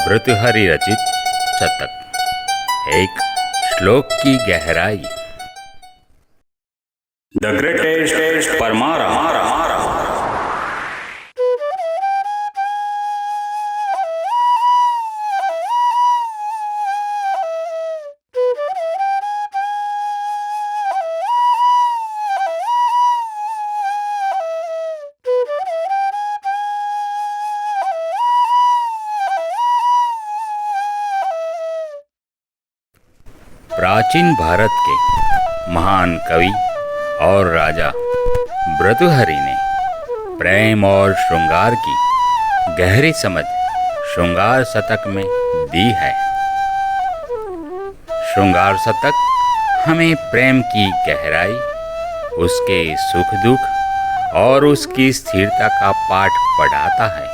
भर्तृहरि रचित शतक। एक श्लोक की गहराई। द ग्रेटेस्ट परमारा। प्राचीन भारत के महान कवि और राजा भर्तृहरि ने प्रेम और श्रृंगार की गहरी समझ श्रृंगार शतक में दी है। श्रृंगार शतक हमें प्रेम की गहराई, उसके सुख दुख और उसकी स्थिरता का पाठ पढ़ाता है।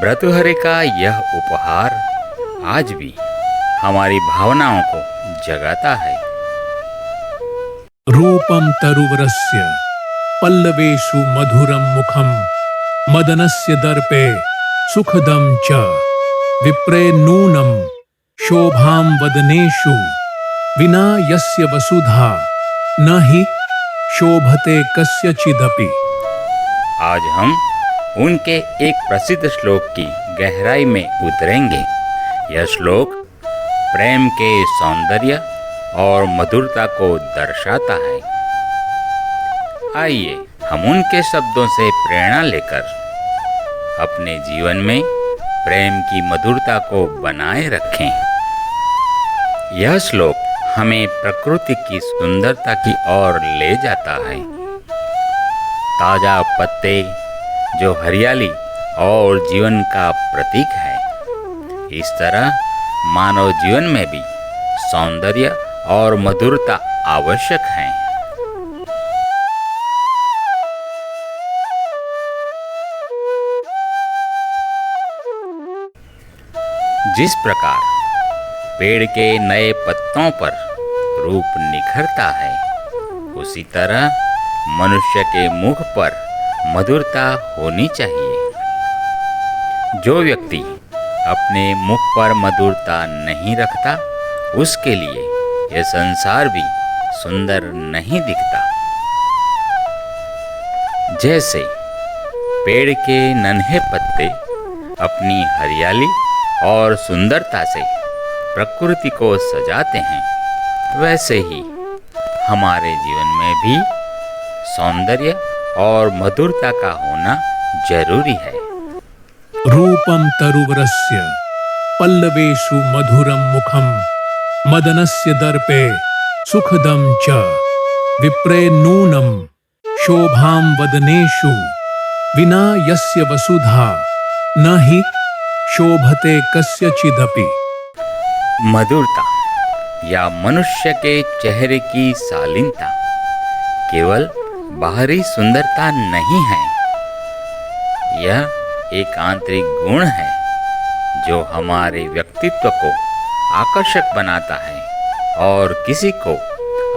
भर्तृहरि का यह उपहार आज भी हमारी भावनाओं को जगाता है। रूपम तरुवरस्य पल्लवेषु मधुरम मुखम मदनस्य दर्पे सुखदम च विप्रे नूनम शोभाम वदनेषु विना यस्य वसुधा न हि शोभते कस्यचिदपि। आज हम उनके एक प्रसिद्ध श्लोक की गहराई में उतरेंगे। यह श्लोक प्रेम के सौंदर्य और मधुरता को दर्शाता है। आइए हम उनके शब्दों से प्रेरणा लेकर अपने जीवन में प्रेम की मधुरता को बनाए रखें। यह श्लोक हमें प्रकृति की सुंदरता की ओर ले जाता है। ताजा पत्ते जो हरियाली और जीवन का प्रतीक है, इस तरह मानव जीवन में भी सौंदर्य और मधुरता आवश्यक है। जिस प्रकार पेड़ के नए पत्तों पर रूप निखरता है, उसी तरह मनुष्य के मुख पर मधुरता होनी चाहिए। जो व्यक्ति अपने मुख पर मधुरता नहीं रखता, उसके लिए यह संसार भी सुंदर नहीं दिखता। जैसे पेड़ के नन्हे पत्ते अपनी हरियाली और सुंदरता से प्रकृति को सजाते हैं, वैसे ही हमारे जीवन में भी सौंदर्य और मधुरता का होना जरूरी है। रूपम तरुवरस्य पल्लवेषु मधुरम मुखम मदनस्य दर्पे सुखदम च विप्रे नूनम शोभाम वदनेषु विना यस्य वसुधा न हि शोभते कस्यचिदपि। मधुरता या मनुष्य के चेहरे की शालीनता केवल बाहरी सुंदरता नहीं है। यह एक आंतरिक गुण है जो हमारे व्यक्तित्व को आकर्षक बनाता है और किसी को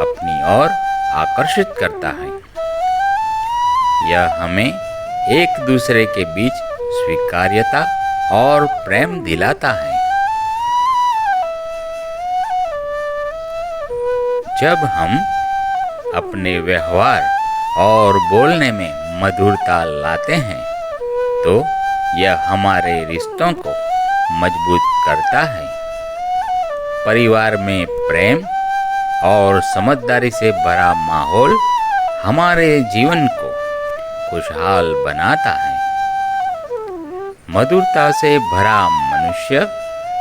अपनी ओर आकर्षित करता है। यह हमें एक दूसरे के बीच स्वीकार्यता और प्रेम दिलाता है। जब हम अपने व्यवहार और बोलने में मधुरता लाते हैं, तो यह हमारे रिश्तों को मजबूत करता है। परिवार में प्रेम और समझदारी से भरा माहौल हमारे जीवन को खुशहाल बनाता है। मधुरता से भरा मनुष्य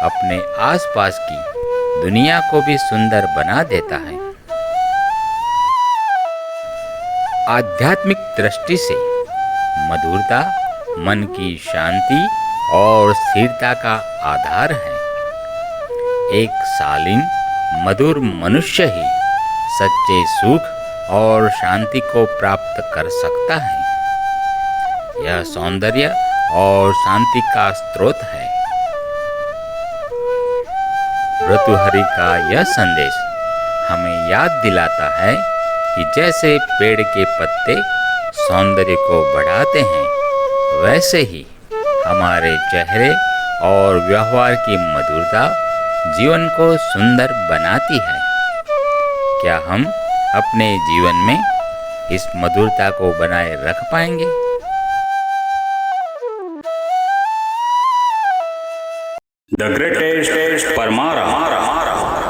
अपने आसपास की दुनिया को भी सुंदर बना देता है। आध्यात्मिक दृष्टि से मधुरता मन की शांति और स्थिरता का आधार है। एक शालीन मधुर मनुष्य ही सच्चे सुख और शांति को प्राप्त कर सकता है। यह सौंदर्य और शांति का स्रोत है। भर्तृहरि का यह संदेश हमें याद दिलाता है कि जैसे पेड़ के पत्ते सौंदर्य को बढ़ाते हैं, वैसे ही हमारे चेहरे और व्यवहार की मधुरता जीवन को सुंदर बनाती है। क्या हम अपने जीवन में इस मधुरता को बनाए रख पाएंगे? The greatest Parmara